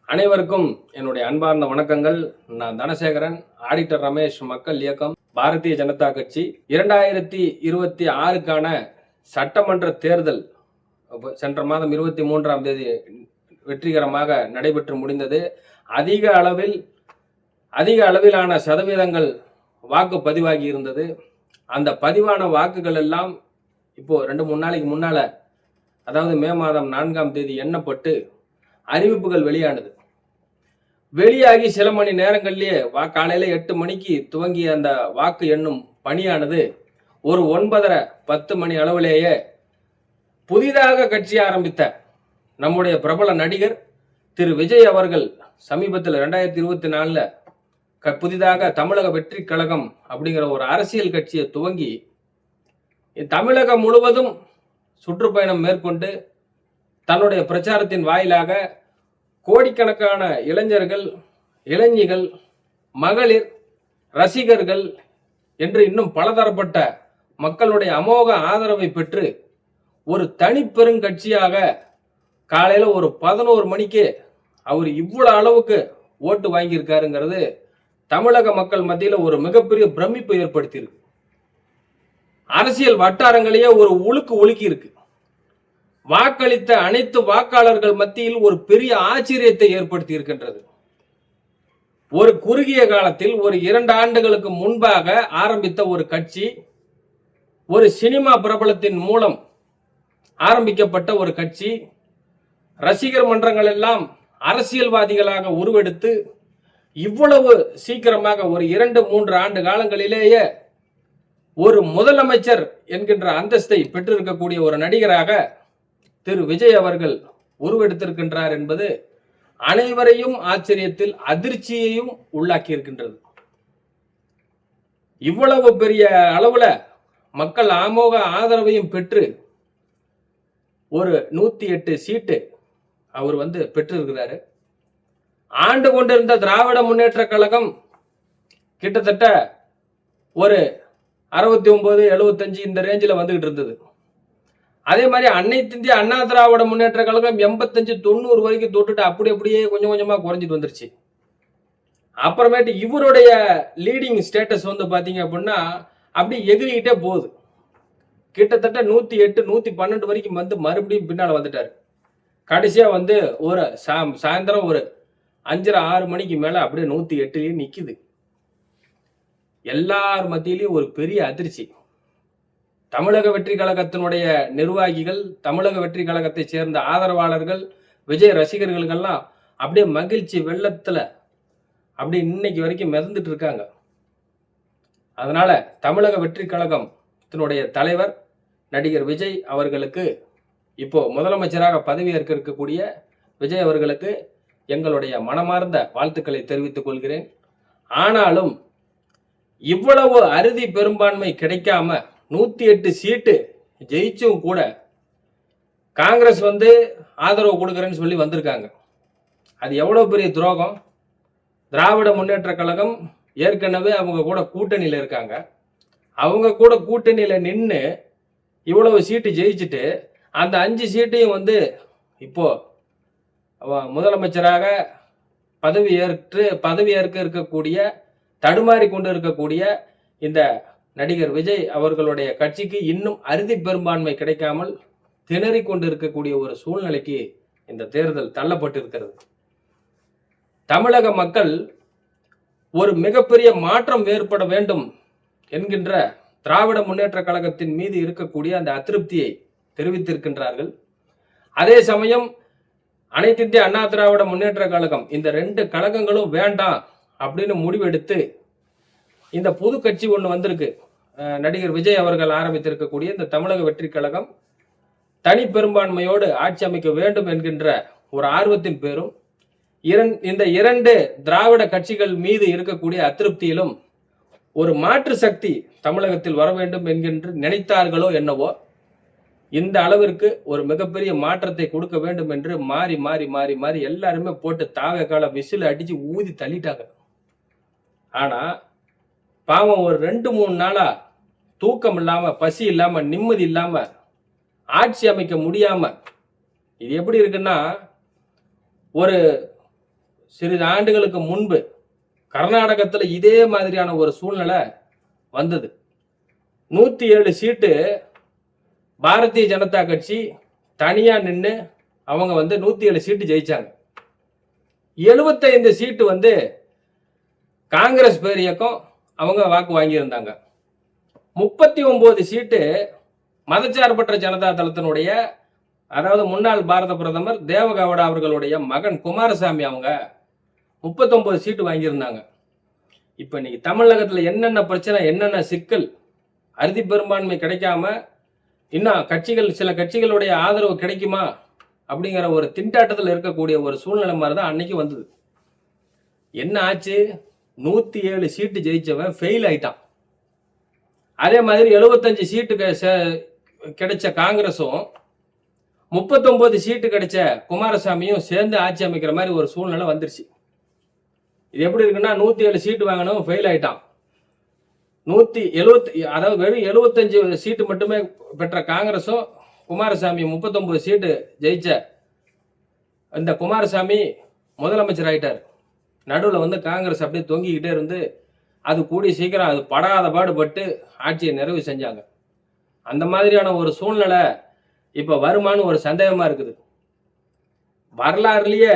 அனைவருக்கும் என்னுடைய அன்பார்ந்த வணக்கங்கள். நான் தனசேகரன், ஆடிட்டர் ரமேஷ், மக்கள் இயக்கம், பாரதிய ஜனதா கட்சி. 2026க்கான சட்டமன்ற தேர்தல் சென்ற மாதம் 23ஆம் தேதி வெற்றிகரமாக நடைபெற்று முடிந்தது. அதிக அளவிலான சதவீதங்கள் வாக்கு பதிவாகி இருந்தது. அந்த பதிவான வாக்குகள் எல்லாம் இப்போ 2-3 நாளைக்கு முன்னால, அதாவது மே மாதம் 4ஆம் தேதி எண்ணப்பட்டு அறிவிப்புகள் வெளியானது. வெளியாகி சில மணி நேரங்கள்லயே காலையில 8 மணிக்கு துவங்கிய அந்த வாக்கு எண்ணும் பணியானது ஒரு 9:30-10 மணி அளவிலேயே புதிதாக கட்சி ஆரம்பித்த நம்முடைய பிரபல நடிகர் திரு விஜய் அவர்கள் சமீபத்தில் 2024 புதிதாக தமிழக வெற்றி கழகம் அப்படிங்கிற ஒரு அரசியல் கட்சியை துவங்கி தமிழகம் முழுவதும் சுற்றுப்பயணம் மேற்கொண்டு தன்னுடைய பிரச்சாரத்தின் வாயிலாக கோடிக்கணக்கான இளைஞர்கள், இளைஞிகள், மகளிர், ரசிகர்கள் என்று இன்னும் பலதரப்பட்ட மக்களுடைய அமோக ஆதரவை பெற்று ஒரு தனிப்பெருங்கட்சியாக காலையில ஒரு 11 மணிக்கு அவர் இவ்வளவு அளவுக்கு ஓட்டு வாங்கியிருக்காருங்கிறது தமிழக மக்கள் மத்தியில ஒரு மிகப்பெரிய பிரமிப்பை ஏற்படுத்தியிருக்கு. அரசியல் வட்டாரங்களையே ஒரு உலுக்கி இருக்கு. வாக்களித்த அனைத்து வாக்காளர்கள் மத்தியில் ஒரு பெரிய ஆச்சரியத்தை ஏற்படுத்தி இருக்கின்றது. ஒரு குறுகிய காலத்தில் ஒரு 2 ஆண்டுகளுக்கு முன்பாக ஆரம்பித்த ஒரு கட்சி, ஒரு சினிமா பிரபலத்தின் மூலம் ஆரம்பிக்கப்பட்ட ஒரு கட்சி, ரசிகர் மன்றங்கள் எல்லாம் அரசியல்வாதிகளாக உருவெடுத்து இவ்வளவு சீக்கிரமாக ஒரு 2-3 ஆண்டு காலங்களிலேயே ஒரு முதலமைச்சர் என்கின்ற அந்தஸ்தை பெற்றிருக்கக்கூடிய ஒரு நடிகராக திரு விஜய் அவர்கள் உருவெடுத்திருக்கின்றார் என்பது அனைவரையும் ஆச்சரியத்தில் அதிர்ச்சியையும் உள்ளாக்கி இருக்கின்றது. இவ்வளவு பெரிய அளவுல மக்கள் அமோக ஆதரவையும் பெற்று ஒரு 108 சீட்டு அவர் பெற்றிருக்கிறாரு. ஆண்டு கொண்டிருந்த திராவிட முன்னேற்ற கழகம் கிட்டத்தட்ட ஒரு 69-75 இந்த ரேஞ்சில் வந்துகிட்டு இருந்தது. அதே மாதிரி அனைத்து இந்திய அண்ணா திராவிட முன்னேற்ற கழகம் 85-90 வரைக்கும் தொட்டுட்டு அப்படியே கொஞ்சம் கொஞ்சமா குறைஞ்சிட்டு வந்துருச்சு. அப்புறமேட்டு இவருடைய லீடிங் ஸ்டேட்டஸ் பாத்தீங்க அப்படின்னா அப்படி எகிரிக்கிட்டே போகுது. கிட்டத்தட்ட 108-112 வரைக்கும் மறுபடியும் பின்னால வந்துட்டாரு. கடைசியா ஒரு சாயந்தரம் ஒரு 5:30-6 மணிக்கு மேல அப்படியே 108லயே நிக்குது. எல்லார் மத்தியிலையும் ஒரு பெரிய அதிர்ச்சி. தமிழக வெற்றி கழகத்தினுடைய நிர்வாகிகள், தமிழக வெற்றி கழகத்தை சேர்ந்த ஆதரவாளர்கள், விஜய் ரசிகர்களுக்கெல்லாம் அப்படியே மகிழ்ச்சி வெள்ளத்துல அப்படி இன்னைக்கு வரைக்கும் மிதந்துட்டு இருக்காங்க. அதனால தமிழக வெற்றி கழகத்தினுடைய தலைவர் நடிகர் விஜய் அவர்களுக்கு இப்போ முதலமைச்சராக பதவியேற்க இருக்கக்கூடிய விஜய் அவர்களுக்கு எங்களுடைய மனமார்ந்த வாழ்த்துக்களை தெரிவித்துக் கொள்கிறேன். ஆனாலும் இவ்வளவு அறுதி பெரும்பான்மை கிடைக்காம 108 சீட்டு ஜெயிச்சும் கூட காங்கிரஸ் ஆதரவு கொடுக்கறேன்னு சொல்லி வந்திருக்காங்க. அது எவ்வளவு பெரிய துரோகம். திராவிட முன்னேற்ற கழகம் ஏற்கனவே அவங்க கூட கூட்டணியில இருக்காங்க. அவங்க கூட கூட்டணியில நின்று இவ்வளவு சீட்டு ஜெயிச்சுட்டு அந்த 5 சீட்டையும் இப்போ முதலமைச்சராக பதவியேற்க இருக்கக்கூடிய தடுமாறி கொண்டு இருக்கக்கூடிய இந்த நடிகர் விஜய் அவர்களுடைய கட்சிக்கு இன்னும் அறுதி பெரும்பான்மை கிடைக்காமல் திணறி கொண்டு இருக்கக்கூடிய ஒரு சூழ்நிலைக்கு இந்த தேர்தல் தள்ளப்பட்டிருக்கிறது. தமிழக மக்கள் ஒரு மிகப்பெரிய மாற்றம் ஏற்பட வேண்டும் என்கின்ற திராவிட முன்னேற்ற கழகத்தின் மீது இருக்கக்கூடிய அந்த அதிருப்தியை தெரிவித்திருக்கின்றார்கள். அதே சமயம் அனைத்து இந்திய அண்ணா திராவிட முன்னேற்ற கழகம் இந்த 2 கழகங்களும் வேண்டாம் அப்படின்னு முடிவெடுத்து இந்த புது கட்சி ஒன்று வந்திருக்கு. நடிகர் விஜய் அவர்கள் ஆரம்பித்திருக்கக்கூடிய இந்த தமிழக வெற்றி கழகம் தனி பெரும்பான்மையோடு ஆட்சி அமைக்க வேண்டும் என்கின்ற ஒரு ஆர்வத்தின் பேரும் இந்த 2 திராவிட கட்சிகள் மீது இருக்கக்கூடிய அதிருப்தியிலும் ஒரு மாற்று சக்தி தமிழகத்தில் வர வேண்டும் என்கின்ற நினைத்தார்களோ என்னவோ இந்த அளவிற்கு ஒரு மிகப்பெரிய மாற்றத்தை கொடுக்க வேண்டும் என்று மாறி மாறி மாறி மாறி எல்லாருமே போட்டு தாவக்கால விசில் அடிச்சு ஊதி தள்ளிட்டாங்க. ஆனா பாவம் ஒரு 2-3 நாளா தூக்கம் இல்லாம, பசி இல்லாம, நிம்மதி இல்லாம, ஆட்சி அமைக்க முடியாம, இது எப்படி இருக்குன்னா ஒரு சிறிது ஆண்டுகளுக்கு முன்பு கர்நாடகத்தில் இதே மாதிரியான ஒரு சூழ்நிலை வந்தது. 107 சீட்டு பாரதிய ஜனதா கட்சி தனியா நின்று அவங்க 107 சீட்டு ஜெயிச்சாங்க. 75 சீட்டு காங்கிரஸ் பேர் இயக்கம் அவங்க வாக்கு வாங்கியிருந்தாங்க. 39 சீட்டு மதச்சார்பற்ற ஜனதா தளத்தினுடைய, அதாவது முன்னாள் பாரத பிரதமர் தேவகவுடா அவர்களுடைய மகன் குமாரசாமி அவங்க 39 சீட்டு வாங்கியிருந்தாங்க. இப்ப இன்னைக்கு தமிழகத்துல என்னென்ன பிரச்சனை, என்னென்ன சிக்கல், அறுதி பெரும்பான்மை கிடைக்காம இன்னும் சில கட்சிகளுடைய ஆதரவு கிடைக்குமா அப்படிங்கிற ஒரு திண்டாட்டத்தில் இருக்கக்கூடிய ஒரு சூழ்நிலை மாதிரி தான் அன்னைக்கு வந்தது. என்ன ஆச்சு? 107 சீட்டு ஜெயிச்சவன் ஃபெயில் ஆயிட்டான். அதே மாதிரி 75 சீட்டு கிடைச்ச காங்கிரஸும் 39 சீட்டு கிடைச்ச குமாரசாமியும் சேர்ந்து ஆட்சி அமைக்கிற மாதிரி ஒரு சூழ்நிலை வந்துருச்சு. இது எப்படி இருக்குன்னா, 107 சீட்டு வாங்கணும், ஃபெயில் ஆயிட்டான். 170, அதாவது வெறும் 75 சீட்டு மட்டுமே பெற்ற காங்கிரஸும் குமாரசாமி 39 சீட்டு ஜெயிச்ச இந்த குமாரசாமி முதலமைச்சர் ஆயிட்டார். நடுவில் காங்கிரஸ் அப்படியே தொங்கிக்கிட்டே இருந்து அது கூடி சீக்கிரம் அது படாத பாடுபட்டு ஆட்சியை நிறைவு செஞ்சாங்க. அந்த மாதிரியான ஒரு சூழ்நிலை இப்ப வருமானு ஒரு சந்தேகமா இருக்குது. வரலாறுலயே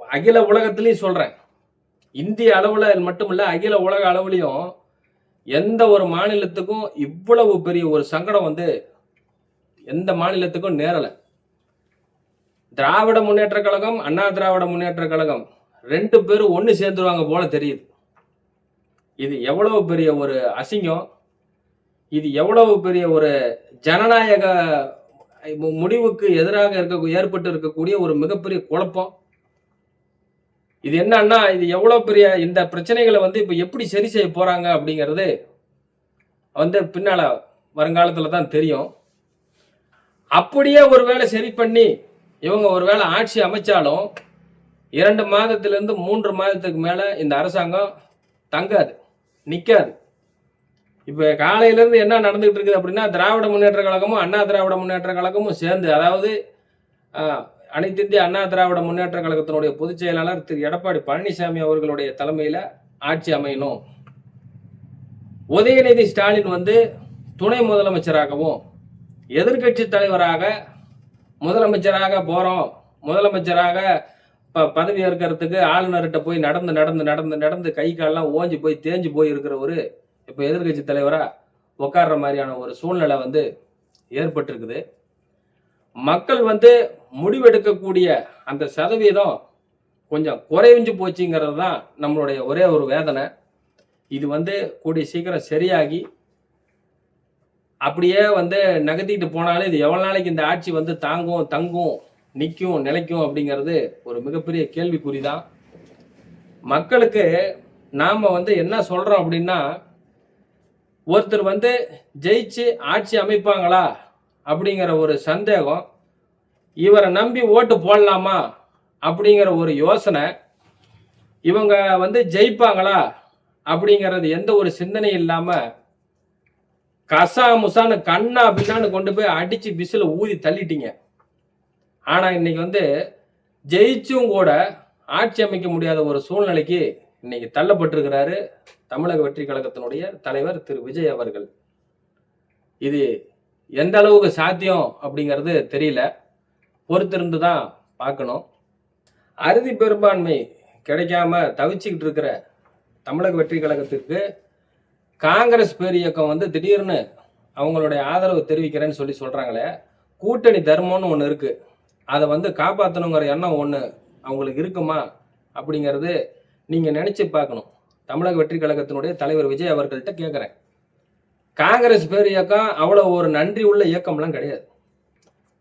அகில உலகத்திலையும் சொல்றேன், இந்திய அளவுல மட்டுமில்ல அகில உலக அளவுலையும் எந்த ஒரு மாநிலத்துக்கும் இவ்வளவு பெரிய ஒரு சங்கடம் எந்த மாநிலத்துக்கும் நேரல. திராவிட முன்னேற்ற கழகம், அண்ணா திராவிட முன்னேற்ற கழகம் 2 பேரும் ஒன்னு சேர்ந்துருவாங்க போல தெரியுது. இது எவ்வளவு பெரிய ஒரு அசிங்கம், இது எவ்வளவு பெரிய ஒரு ஜனநாயக முடிவுக்கு எதிராக ஏற்பட்டு இருக்கக்கூடிய ஒரு மிகப்பெரிய குழப்பம். இது என்னன்னா, இது எவ்வளவு பெரிய இந்த பிரச்சனைகளை இப்ப எப்படி சரி செய்ய போறாங்க அப்படிங்கிறது பின்னால வருங்காலத்துல தான் தெரியும். அப்படியே ஒருவேளை சரி பண்ணி இவங்க ஒருவேளை ஆட்சி அமைச்சாலும் 2 மாதத்திலிருந்து 3 மாதத்துக்கு மேல இந்த அரசாங்கம் தங்காது, நிக்காது. இப்ப காலையில இருந்து என்ன நடந்துகிட்டு இருக்குது அப்படின்னா, திராவிட முன்னேற்ற கழகமும் அண்ணா திராவிட முன்னேற்ற கழகமும் சேர்ந்து, அதாவது அனைத்து இந்திய அண்ணா திராவிட முன்னேற்ற கழகத்தினுடைய பொதுச் செயலாளர் திரு எடப்பாடி பழனிசாமி அவர்களுடைய தலைமையில ஆட்சி அமையணும், உதயநிதி ஸ்டாலின் துணை முதலமைச்சராகவும் எதிர்கட்சி தலைவராக முதலமைச்சராக போறோம், முதலமைச்சராக பதவி ஏற்கிறதுக்கு ஆளுநர்கிட்ட போய் நடந்து நடந்து நடந்து நடந்து கை காலெல்லாம் ஓஞ்சி போய் தேஞ்சு போய் இருக்கிறவரு இப்ப எதிர்கட்சி தலைவரா உட்கார்ற மாதிரியான ஒரு சூழ்நிலை ஏற்பட்டிருக்குது. மக்கள் முடிவெடுக்கக்கூடிய அந்த சதவீதம் கொஞ்சம் குறைஞ்சு போச்சுங்கிறது தான் நம்மளுடைய ஒரே ஒரு வேதனை. இது கூடிய சீக்கிரம் சரியாகி அப்படியே நகர்த்திட்டு போனாலும் இது எவ்வளவு நாளைக்கு இந்த ஆட்சி தாங்கும், தங்கும், நிற்கும், நிலைக்கும் அப்படிங்கிறது ஒரு மிகப்பெரிய கேள்விக்குறிதான். மக்களுக்கு நாம என்ன சொல்றோம் அப்படின்னா, ஒருத்தர் ஜெயிச்சு ஆட்சி அமைப்பாங்களா அப்படிங்கிற ஒரு சந்தேகம், இவரை நம்பி ஓட்டு போடலாமா அப்படிங்கிற ஒரு யோசனை, இவங்க ஜெயிப்பாங்களா அப்படிங்கிறது எந்த ஒரு சிந்தனை இல்லாம கசா முசான்னு கண்ணா பின்னான்னு கொண்டு போய் அடிச்சு விசில ஊதி தள்ளிட்டீங்க. ஆனா இன்னைக்கு ஜெயிச்சும் கூட ஆட்சி அமைக்க முடியாத ஒரு சூழ்நிலைக்கு இன்னைக்கு தள்ளப்பட்டிருக்கிறாரு தமிழக வெற்றி கழகத்தினுடைய தலைவர் திரு விஜய் அவர்கள். இது எந்த அளவுக்கு சாத்தியம் அப்படிங்கிறது தெரியல, பொறுத்திருந்து தான் பார்க்கணும். அறுதி பெரும்பான்மை கிடைக்காம தவிச்சுக்கிட்டு இருக்கிற தமிழக வெற்றி கழகத்திற்கு காங்கிரஸ் பேர் இயக்கம் திடீர்னு அவங்களுடைய ஆதரவு தெரிவிக்கிறேன்னு சொல்றாங்களே, கூட்டணி தர்மம்னு ஒன்று இருக்கு, அதை காப்பாற்றணுங்கிற எண்ணம் ஒன்று அவங்களுக்கு இருக்குமா அப்படிங்கிறது நீங்க நினைச்சு பார்க்கணும். தமிழக வெற்றி கழகத்தினுடைய தலைவர் விஜய் அவர்கள்ட்ட கேட்கிறேன். காங்கிரஸ் பேர் இயக்கம் அவ்வளவு ஒரு நன்றி உள்ள இயக்கம்லாம் கிடையாது.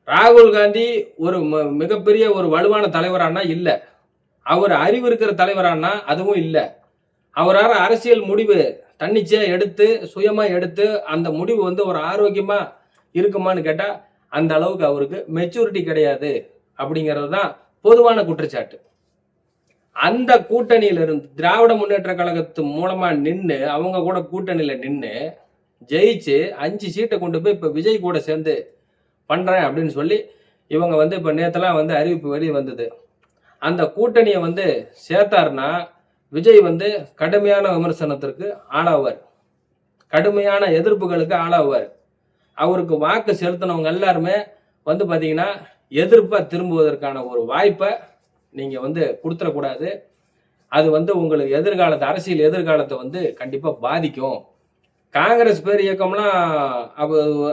ராகுல் காந்தி ஒரு மிகப்பெரிய ஒரு வலுவான தலைவரானா இல்ல, அவர் அறிவு இருக்கிற தலைவரானா அதுவும் இல்ல. அவரால் அரசியல் முடிவு தன்னிச்சையா எடுத்து சுயமா எடுத்து அந்த முடிவு ஒரு ஆரோக்கியமா இருக்குமான்னு கேட்டா அந்த அளவுக்கு அவருக்கு மெச்சூரிட்டி கிடையாது அப்படிங்கிறது தான் பொதுவான குற்றச்சாட்டு. அந்த கூட்டணியில இருந்து திராவிட முன்னேற்ற கழகத்து மூலமா நின்று அவங்க கூட கூட்டணியில நின்று ஜெயிச்சு 5 சீட்டை கொண்டு போய் இப்ப விஜய் கூட சேர்ந்து பண்றேன் அப்படின்னு சொல்லி இவங்க இப்ப நேத்தெல்லாம் அறிவிப்பு வெளியே வந்தது. அந்த கூட்டணியை வந்து சேர்த்தாருன்னா விஜய் வந்து கடுமையான விமர்சனத்திற்கு ஆளாவார், கடுமையான எதிர்ப்புகளுக்கு ஆளாவார். அவருக்கு வாக்கு செலுத்தினவங்க எல்லாருமே வந்து பார்த்தீங்கன்னா எதிர்ப்பாக திரும்புவதற்கான ஒரு வாய்ப்பை நீங்கள் வந்து கொடுத்துடக்கூடாது. அது வந்து உங்களுக்கு எதிர்காலத்தை, அரசியல் எதிர்காலத்தை வந்து கண்டிப்பாக பாதிக்கும். காங்கிரஸ் பேர் இயக்கம்லாம்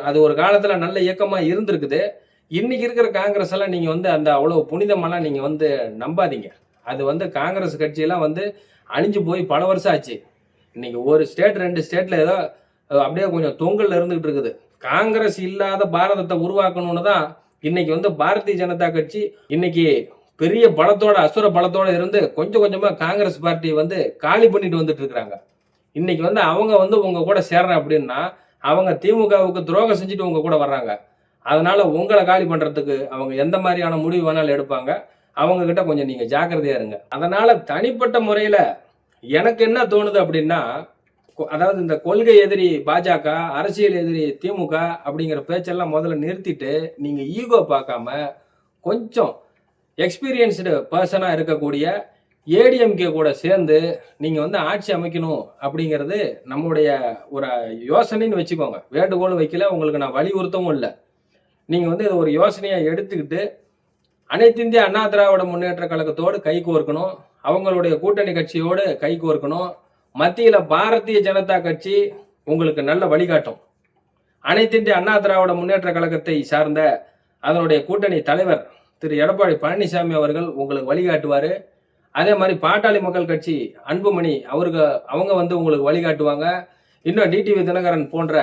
அது ஒரு காலத்தில் நல்ல இயக்கமாக இருந்திருக்குது. இன்னைக்கு இருக்கிற காங்கிரஸ் எல்லாம் நீங்கள் வந்து அந்த அவ்வளோ புனிதமெல்லாம் நீங்கள் வந்து நம்பாதீங்க. அது வந்து காங்கிரஸ் கட்சியெல்லாம் வந்து அழிஞ்சு போய் பல வருஷம் ஆச்சு. இன்னைக்கு ஒரு ஸ்டேட் 2 ஸ்டேட்ல ஏதோ அப்படியே கொஞ்சம் தொங்கல்ல இருந்துகிட்டு இருக்குது. காங்கிரஸ் இல்லாத பாரதத்தை உருவாக்கணும்னு தான் இன்னைக்கு வந்து பாரதிய ஜனதா கட்சி இன்னைக்கு பெரிய பலத்தோட, அசுர பலத்தோட இருந்து கொஞ்சம் கொஞ்சமா காங்கிரஸ் பார்ட்டியை வந்து காலி பண்ணிட்டு வந்துட்டு இருக்கிறாங்க. இன்னைக்கு வந்து அவங்க வந்து உங்க கூட சேர்றேன் அப்படின்னா அவங்க திமுகவுக்கு துரோகம் செஞ்சுட்டு உங்க கூட வர்றாங்க. அதனால உங்களை காலி பண்றதுக்கு அவங்க எந்த மாதிரியான முடிவு வேணாலும் எடுப்பாங்க. அவங்க கிட்ட கொஞ்சம் நீங்க ஜாக்கிரதையா இருங்க. அதனால தனிப்பட்ட முறையில எனக்கு என்ன தோணுது அப்படின்னா, அதாவது இந்த கொள்கை எதிரி பாஜக, அரசியல் எதிரி திமுக அப்படிங்கிற பேச்செல்லாம் முதல்ல நிறுத்திட்டு நீங்க ஈகோ பார்க்காம கொஞ்சம் எக்ஸ்பீரியன்ஸ்டு பர்சனா இருக்கக்கூடிய ஏடிஎம்கே கூட சேர்ந்து நீங்க வந்து ஆட்சி அமைக்கணும் அப்படிங்கிறது நம்முடைய ஒரு யோசனைன்னு வச்சுக்கோங்க. வேண்டுகோளும் வைக்கல, உங்களுக்கு நான் வலியுறுத்தவும் இல்லை. நீங்க வந்து இதை ஒரு யோசனையா எடுத்துக்கிட்டு அனைத்து இந்திய அண்ணா திராவிட முன்னேற்ற கழகத்தோடு கை கோர்க்கணும், அவங்களுடைய கூட்டணி கட்சியோடு கை கோர்க்கணும். மத்தியில பாரதிய ஜனதா கட்சி உங்களுக்கு நல்ல வழிகாட்டும். அனைத்து இந்திய அண்ணா திராவிட முன்னேற்ற கழகத்தை சார்ந்த அதனுடைய கூட்டணி தலைவர் திரு எடப்பாடி பழனிசாமி அவர்கள் உங்களுக்கு வழிகாட்டுவாரு. அதே மாதிரி பாட்டாளி மக்கள் கட்சி அன்புமணி அவங்க வந்து உங்களுக்கு வழிகாட்டுவாங்க. இன்னும் டிடிவி தினகரன் போன்ற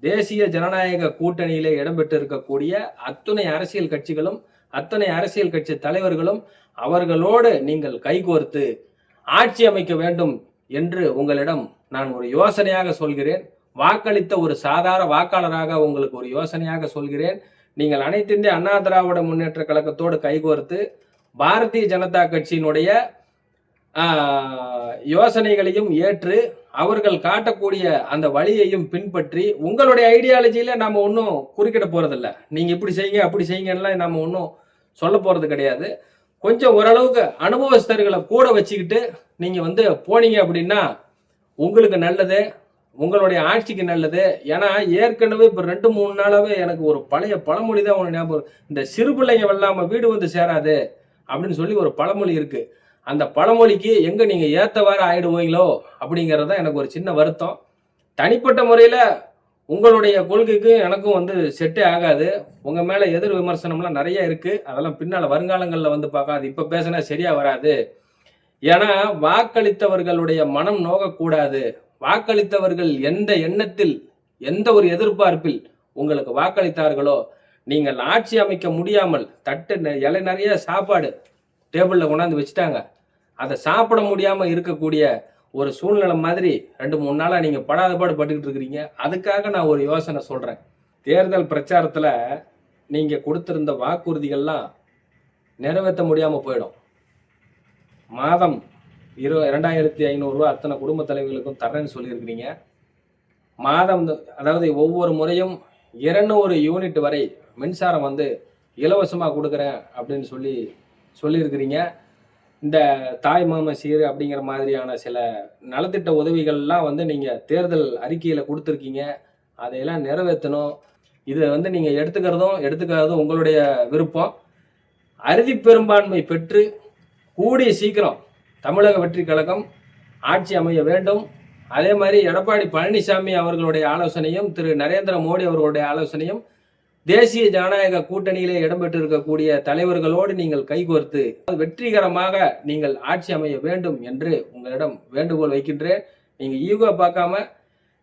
தேசிய ஜனநாயக கூட்டணியிலே இடம்பெற்று இருக்கக்கூடிய அத்தனை அரசியல் கட்சிகளும், அத்தனை அரசியல் கட்சி தலைவர்களும் அவர்களோடு நீங்கள் கைகோர்த்து ஆட்சி அமைக்க வேண்டும் என்று உங்களிடம் நான் ஒரு யோசனையாக சொல்கிறேன். வாக்களித்த ஒரு சாதாரண வாக்காளராக உங்களுக்கு ஒரு யோசனையாக சொல்கிறேன். நீங்கள் அனைத்து இந்திய அண்ணா திராவிட முன்னேற்ற கழகத்தோடு கைகோர்த்து பாரதிய ஜனதா கட்சியினுடைய யோசனைகளையும் ஏற்று அவர்கள் காட்டக்கூடிய அந்த வழியையும் பின்பற்றி உங்களுடைய ஐடியாலஜியில நாம ஒன்றும் குறுக்கிட போறதில்ல. நீங்க இப்படி செய்யுங்க அப்படி செய்யுங்கலாம் நாம ஒன்றும் சொல்ல போறது கிடையாது. கொஞ்சம் ஓரளவுக்கு அனுபவஸ்தர்களை கூட வச்சுக்கிட்டு நீங்க வந்து போனீங்க அப்படின்னா உங்களுக்கு நல்லது, உங்களுடைய ஆட்சிக்கு நல்லது. ஏன்னா ஏற்கனவே இப்போ 2-3 நாளாவே எனக்கு ஒரு பழைய பழமொழி தான் ஒன்று ஞாபகம். இந்த சிறு பிள்ளைங்க வெல்லாம வீடு வந்து சேராது அப்படின்னு சொல்லி ஒரு பழமொழி இருக்கு. அந்த பழமொழிக்கு எங்க நீங்க ஏத்தவாறு ஆயிடுவீங்களோ அப்படிங்கிறது தான் எனக்கு ஒரு சின்ன வருத்தம். தனிப்பட்ட முறையில உங்களுடைய கொள்கைக்கு எனக்கும் வந்து செட்டே ஆகாது. உங்க மேல எதிர் விமர்சனம்லாம் நிறைய இருக்கு. அதெல்லாம் பின்னால வருங்காலங்களில் வந்து பார்க்காது. இப்ப பேசினா சரியா வராது. ஏன்னா வாக்களித்தவர்களுடைய மனம் நோகக்கூடாது. வாக்களித்தவர்கள் எந்த எண்ணத்தில், எந்த ஒரு எதிர்பார்ப்பில் உங்களுக்கு வாக்களித்தார்களோ, நீங்கள் ஆட்சி அமைக்க முடியாமல் இலை நிறைய சாப்பாடு டேபிள்ல கொண்டாந்து வச்சுட்டாங்க, அதை சாப்பிட முடியாம இருக்கக்கூடிய ஒரு சூழ்நிலை மாதிரி 2-3 நாளா நீங்க படாத பாடு பட்டுக்கிட்டு இருக்கிறீங்க. அதுக்காக நான் ஒரு யோசனை சொல்றேன். தேர்தல் பிரச்சாரத்துல நீங்க கொடுத்திருந்த வாக்குறுதிகள்லாம் நிறைவேற்ற முடியாம போயிடும். மாதம் 2500 ரூபா அத்தனை குடும்ப தலைவர்களுக்கும் தரேன்னு சொல்லியிருக்கிறீங்க. மாதம் அதாவது ஒவ்வொரு முறையும் 200 யூனிட் வரை மின்சாரம் வந்து இலவசமாக கொடுக்குறேன் அப்படின்னு சொல்லியிருக்கிறீங்க. இந்த தாய் மாம சீர் அப்படிங்கிற மாதிரியான சில நலத்திட்ட உதவிகள்லாம் வந்து நீங்கள் தேர்தல் அறிக்கையில் கொடுத்துருக்கீங்க. அதையெல்லாம் நிறைவேற்றணும். இதை வந்து நீங்கள் எடுத்துக்காததும் உங்களுடைய விருப்பம். அறுதி பெரும்பான்மை பெற்று கூடிய சீக்கிரம் தமிழக வெற்றி கழகம் ஆட்சி அமைய வேண்டும். அதே மாதிரி எடப்பாடி பழனிசாமி அவர்களுடைய ஆலோசனையும் திரு நரேந்திர மோடி அவர்களுடைய ஆலோசனையும் தேசிய ஜனநாயக கூட்டணியிலே இடம்பெற்று இருக்கக்கூடிய தலைவர்களோடு நீங்கள் கைகோர்த்து வெற்றிகரமாக நீங்கள் ஆட்சி அமைய வேண்டும் என்று உங்களிடம் வேண்டுகோள் வைக்கின்றேன். நீங்கள் ஈகோ பார்க்காம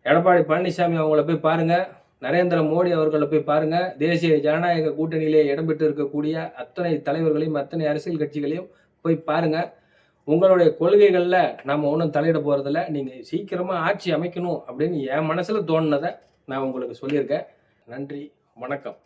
எடப்பாடி பழனிசாமி அவங்கள போய் பாருங்க, நரேந்திர மோடி அவர்களை போய் பாருங்க. தேசிய ஜனநாயக கூட்டணியிலே இடம்பெற்று இருக்கக்கூடிய அத்தனை தலைவர்களையும் அத்தனை அரசியல் கட்சிகளையும் போய் பாருங்க. உங்களுடைய கொள்கைகளில் நம்ம ஒன்றும் தலையிட போகிறதில்ல. நீங்கள் சீக்கிரமாக ஆட்சி அமைக்கணும் அப்படின்னு என் மனசில் தோணுனதை நான் உங்களுக்கு சொல்லியிருக்கேன். நன்றி, வணக்கம்.